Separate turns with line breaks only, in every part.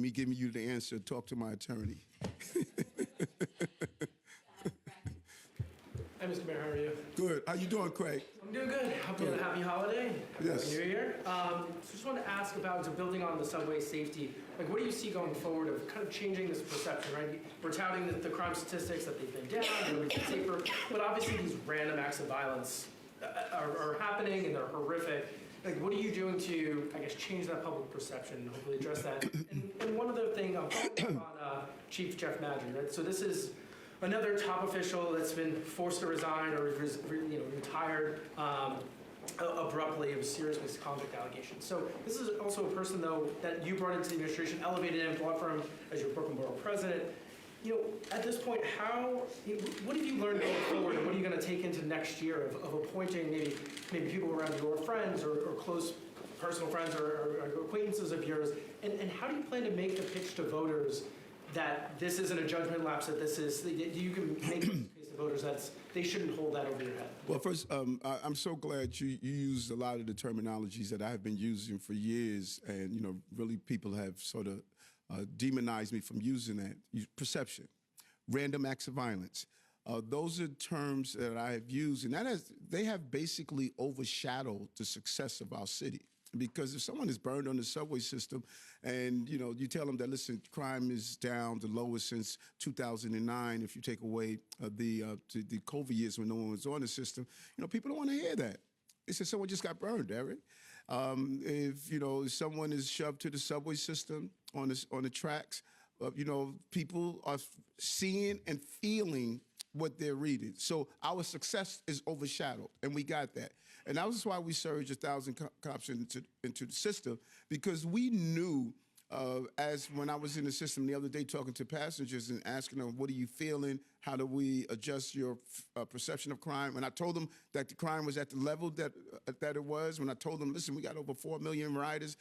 me giving you the answer, talk to my attorney.
Hi, Mr. Mayor, how are you?
Good. How you doing, Craig?
I'm doing good. Hope you had a happy holiday.
Yes.
Happy New Year. So just wanted to ask about building on the subway safety. Like, what do you see going forward of kind of changing this perception, right? We're touting the crime statistics that they've been down, everybody's been safer, but obviously these random acts of violence are happening and they're horrific. Like, what are you doing to, I guess, change that public perception and hopefully address that? And one other thing, I'm following up on Chief Jeff Madry, right? So this is another top official that's been forced to resign or retired abruptly of serious misconduct allegations. So this is also a person, though, that you brought into the administration, elevated him, brought from as your Brooklyn Borough president. At this point, what have you learned going forward, and what are you going to take into next year of appointing maybe people around your friends or close personal friends or acquaintances of yours, and how do you plan to make the pitch to voters that this isn't a judgment lapse, that this is, you can make the case to voters that they shouldn't hold that over your head?
Well, first, I'm so glad you used a lot of the terminologies that I've been using for years, and really people have sort of demonized me from using that. Perception, random acts of violence. Those are terms that I have used, and they have basically overshadowed the success of our city. Because if someone is burned on the subway system and, you tell them that, listen, crime is down the lowest since 2009, if you take away the COVID years when no one was on the system, people don't want to hear that. They say someone just got burned, Eric. If someone is shoved to the subway system on the tracks, people are seeing and feeling what they're reading. So our success is overshadowed, and we got that. And that was why we surged 1,000 cops into the system, because we knew, as when I was in the system the other day talking to passengers and asking them, what are you feeling? How do we adjust your perception of crime? And I told them that the crime was at the level that it was. When I told them, listen, we got over 4 million riders,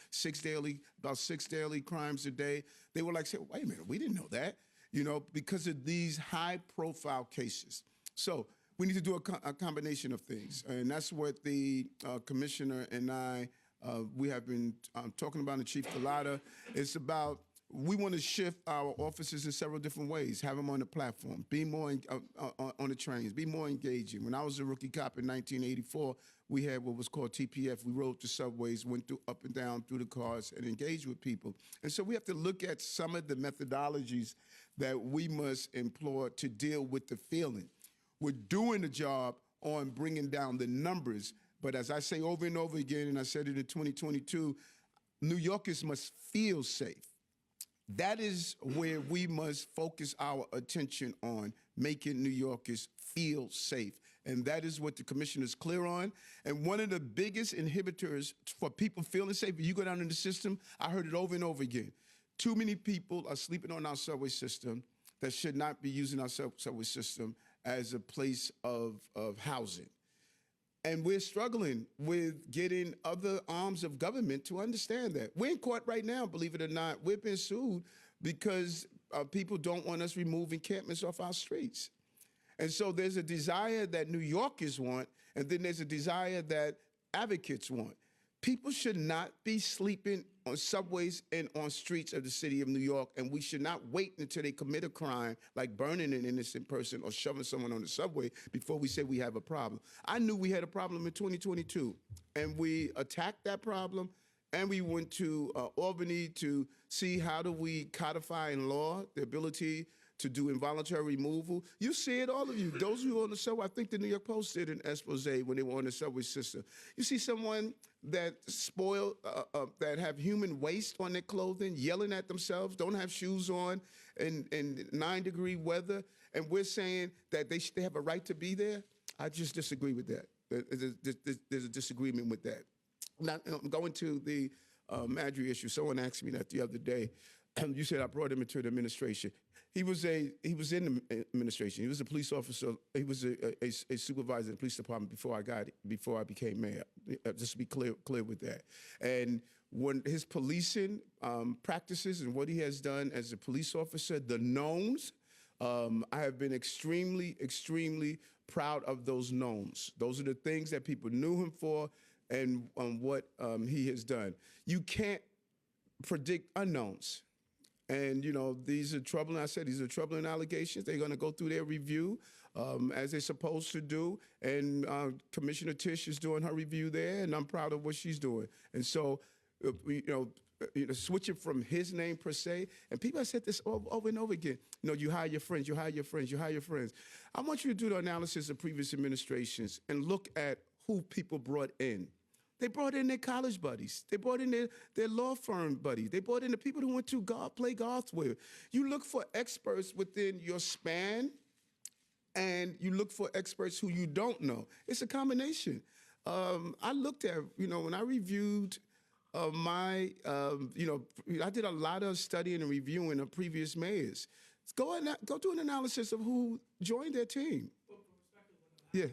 about six daily crimes a day, they were like, wait a minute, we didn't know that. Because of these high-profile cases. So we need to do a combination of things, and that's what the commissioner and I, we have been talking about in Chief Collada. It's about, we want to shift our officers in several different ways, have them on the platform, be more on the trains, be more engaging. When I was a rookie cop in 1984, we had what was called TPF. We rode the subways, went up and down through the cars and engaged with people. And so we have to look at some of the methodologies that we must employ to deal with the feeling. We're doing the job on bringing down the numbers, but as I say over and over again, and I said it in 2022, New Yorkers must feel safe. That is where we must focus our attention on, making New Yorkers feel safe. And that is what the commissioner is clear on. And one of the biggest inhibitors for people feeling safe, you go down in the system, I heard it over and over again. Too many people are sleeping on our subway system that should not be using our subway system as a place of housing. And we're struggling with getting other arms of government to understand that. We're in court right now, believe it or not. We're being sued because people don't want us removing encampments off our streets. And so there's a desire that New Yorkers want, and then there's a desire that advocates want. People should not be sleeping on subways and on streets of the city of New York, and we should not wait until they commit a crime like burning an innocent person or shoving someone on the subway before we say we have a problem. I knew we had a problem in 2022, and we attacked that problem, and we went to Albany to see how do we codify in law the ability to do involuntary removal. You see it, all of you. Those who are on the subway, I think the New York Post did an expose when they were on the subway system. You see someone that spoiled, that have human waste on their clothing, yelling at themselves, don't have shoes on in 9-degree weather, and we're saying that they have a right to be there? I just disagree with that. There's a disagreement with that. Now, going to the Madry issue, someone asked me that the other day. You said I brought him into the administration. He was in the administration. He was a police officer. He was a supervisor in the police department before I became mayor. Just to be clear with that. And when his policing practices and what he has done as a police officer, the knowns, I have been extremely, extremely proud of those knowns. Those are the things that people knew him for, and what he has done. You can't predict unknowns. And, these are troubling, I said, these are troubling allegations. They're going to go through their review as they're supposed to do. And Commissioner Tisch is doing her review there, and I'm proud of what she's doing. And so, switching from his name per se, and people have said this over and over again, you hire your friends, you hire your friends, you hire your friends. I want you to do the analysis of previous administrations and look at who people brought in. They brought in their college buddies. They brought in their law firm buddies. They brought in the people who went to play golf with. You look for experts within your span, and you look for experts who you don't know. It's a combination. I looked at, when I reviewed I did a lot of studying and reviewing of previous mayors. Go do an analysis of who joined their team. Yeah.